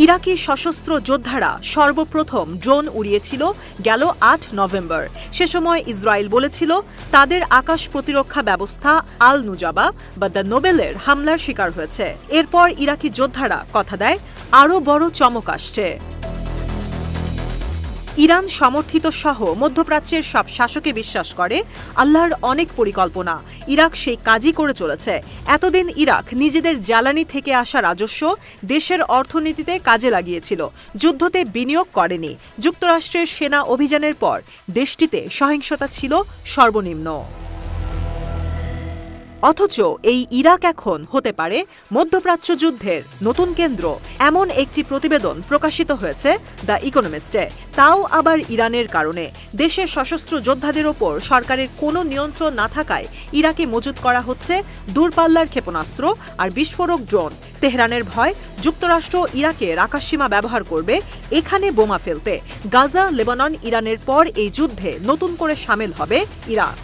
ইরাকি সশস্ত্র যোদ্ধারা সর্বপ্রথম ড্রোন উড়িয়েছিল গেল ৮ নভেম্বর। সে সময় ইসরায়েল বলেছিল তাদের আকাশ প্রতিরক্ষা ব্যবস্থা আল নুজাবা বা দ্য নোবেলের হামলার শিকার হয়েছে। এরপর ইরাকি যোদ্ধারা কথা দেয় আরও বড় চমক আসছে। ইরান সমর্থিত সহ মধ্যপ্রাচ্যের সব শাসকই বিশ্বাস করে আল্লাহর অনেক পরিকল্পনা, ইরাক সেই কাজই করে চলেছে। এতদিন ইরাক নিজেদের জ্বালানি থেকে আসা রাজস্ব দেশের অর্থনীতিতে কাজে লাগিয়েছিল, যুদ্ধতে বিনিয়োগ করেনি। যুক্তরাষ্ট্রের সেনা অভিযানের পর দেশটিতে সহিংসতা ছিল সর্বনিম্ন। অথচ এই ইরাক এখন হতে পারে মধ্যপ্রাচ্য যুদ্ধের নতুন কেন্দ্র, এমন একটি প্রতিবেদন প্রকাশিত হয়েছে দ্য ইকোনমিস্টে। তাও আবার ইরানের কারণে। দেশের সশস্ত্র যোদ্ধাদের ওপর সরকারের কোনো নিয়ন্ত্রণ না থাকায় ইরাকে মজুত করা হচ্ছে দূরপাল্লার ক্ষেপণাস্ত্র আর বিস্ফোরক ড্রোন। তেহরানের ভয় যুক্তরাষ্ট্র ইরাকের আকাশসীমা ব্যবহার করবে এখানে বোমা ফেলতে। গাজা, লেবানন, ইরানের পর এই যুদ্ধে নতুন করে সামিল হবে ইরাক।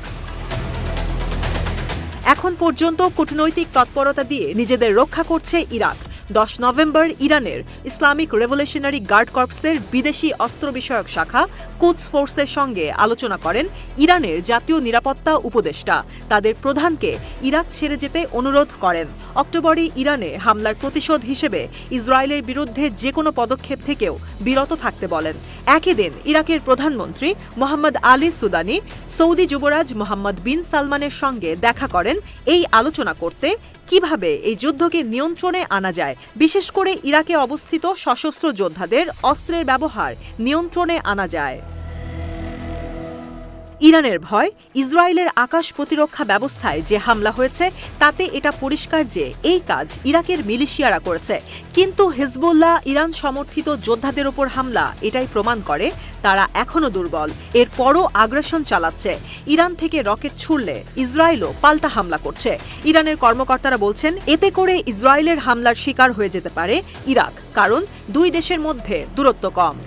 এখন পর্যন্ত কূটনৈতিক তৎপরতা দিয়ে নিজেদের রক্ষা করছে ইরাক। 10 নভেম্বর ইরানের ইসলামিক রেভলিউশনারি গার্ড কর্পসের বিদেশি অস্ত্র বিষয়ক শাখা কুদস ফোর্সের সঙ্গে আলোচনা করেন ইরানের জাতীয় নিরাপত্তা উপদেষ্টা। তাদের প্রধানকে ইরাক ছেড়ে যেতে অনুরোধ করেন। অক্টোবরে ইরানে হামলার প্রতিশোধ হিসেবে ইসরায়েলের বিরুদ্ধে যে কোনো পদক্ষেপ থেকেও বিরত থাকতে বলেন। একই দিন ইরাকের প্রধানমন্ত্রী মোহাম্মদ আলী সুদানি সৌদি যুবরাজ মোহাম্মদ বিন সালমানের সঙ্গে দেখা করেন এই আলোচনা করতে কিভাবে এই যুদ্ধকে নিয়ন্ত্রণে আনা যায়, বিশেষ করে ইরাকে অবস্থিত সশস্ত্র যোদ্ধাদের অস্ত্রের ব্যবহার নিয়ন্ত্রণে আনা যায়। ইরানের ভয় ইসরায়েলের আকাশ প্রতিরক্ষা ব্যবস্থায় যে হামলা হয়েছে তাতে এটা পরিষ্কার যে এই কাজ ইরাকের মিলিশিয়ারা করেছে। কিন্তু হিজবুল্লাহ ইরান সমর্থিত যোদ্ধাদের ওপর হামলা এটাই প্রমাণ করে তারা এখনও দুর্বল। এরপরও আগ্রাসন চালাচ্ছে। ইরান থেকে রকেট ছুড়লে ইসরায়েলও পাল্টা হামলা করছে। ইরানের কর্মকর্তারা বলছেন এতে করে ইসরায়েলের হামলার শিকার হয়ে যেতে পারে ইরাক, কারণ দুই দেশের মধ্যে দূরত্ব কম।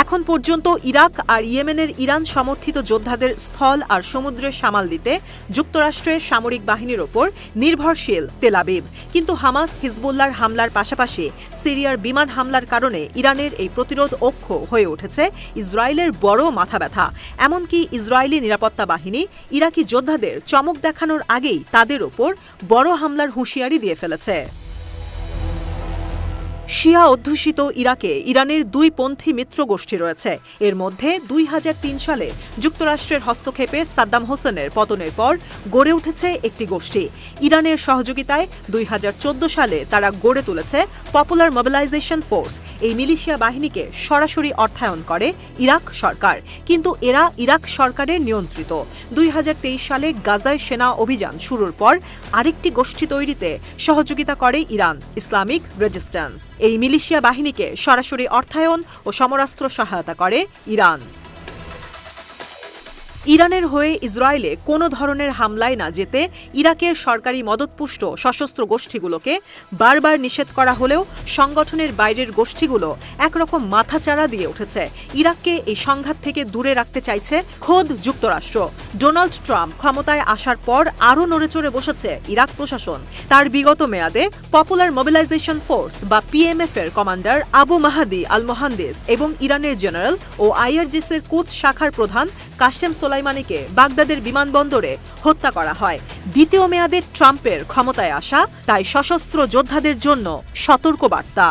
এখন পর্যন্ত ইরাক আর ইয়েমেনের ইরান সমর্থিত যোদ্ধাদের স্থল আর সমুদ্রের সামাল দিতে যুক্তরাষ্ট্রের সামরিক বাহিনীর ওপর নির্ভরশীল তেল আবিব। কিন্তু হামাস, হিজবুল্লাহর হামলার পাশাপাশি সিরিয়ার বিমান হামলার কারণে ইরানের এই প্রতিরোধ অক্ষ হয়ে উঠেছে ইসরায়েলের বড় মাথা ব্যথা। এমনকি ইসরায়েলি নিরাপত্তা বাহিনী ইরাকি যোদ্ধাদের চমক দেখানোর আগেই তাদের ওপর বড় হামলার হুঁশিয়ারি দিয়ে ফেলেছে। শিয়া অধ্যুষিত ইরাকে ইরানের দুই পন্থী মিত্র গোষ্ঠী রয়েছে। এর মধ্যে 2003 সালে যুক্তরাষ্ট্রের হস্তক্ষেপে সাদ্দাম হোসেনের পতনের পর গড়ে উঠেছে একটি গোষ্ঠী। ইরানের সহযোগিতায় 2014 সালে তারা গড়ে তুলেছে পপুলার মোবিলাইজেশন ফোর্স। এই মিলিশিয়া বাহিনীকে সরাসরি অর্থায়ন করে ইরাক সরকার, কিন্তু এরা ইরাক সরকারের নিয়ন্ত্রিত। 2023 সালে গাজায় সেনা অভিযান শুরুর পর আরেকটি গোষ্ঠী তৈরিতে সহযোগিতা করে ইরান, ইসলামিক রেজিস্ট্যান্স। এই মিলিশিয়া বাহিনীকে সরাসরি অর্থায়ন ও সমরাস্ত্র সহায়তা করে ইরান। ইরানের হয়ে ইসরায়েলে কোনো ধরনের হামলায় না যেতে ইরাকের সরকারি মদতপুষ্ট সশস্ত্র গোষ্ঠীগুলোকে বারবার নিষেধ করা হলেও সংগঠনের বাইরের গোষ্ঠীগুলো একরকম মাথাচাড়া দিয়ে উঠেছে। ইরাককে এই সংঘাত থেকে দূরে রাখতে চাইছে খোদ যুক্তরাষ্ট্র। ডোনাল্ড ট্রাম্প ক্ষমতায় আসার পর আরও নড়েচড়ে বসেছে ইরাক প্রশাসন। তার বিগত মেয়াদে পপুলার মোবিলাইজেশন ফোর্স বা পিএমএফ এর কমান্ডার আবু মাহাদি আল মোহান্দিস এবং ইরানের জেনারেল ও আইআরজিসির কুদস শাখার প্রধান কাশেম সোলাইমানিকে বাগদাদের বিমানবন্দরে হত্যা করা হয়। দ্বিতীয় মেয়াদে ট্রাম্পের ক্ষমতায় আসা তাই সশস্ত্র যোদ্ধাদের জন্য সতর্কবার্তা।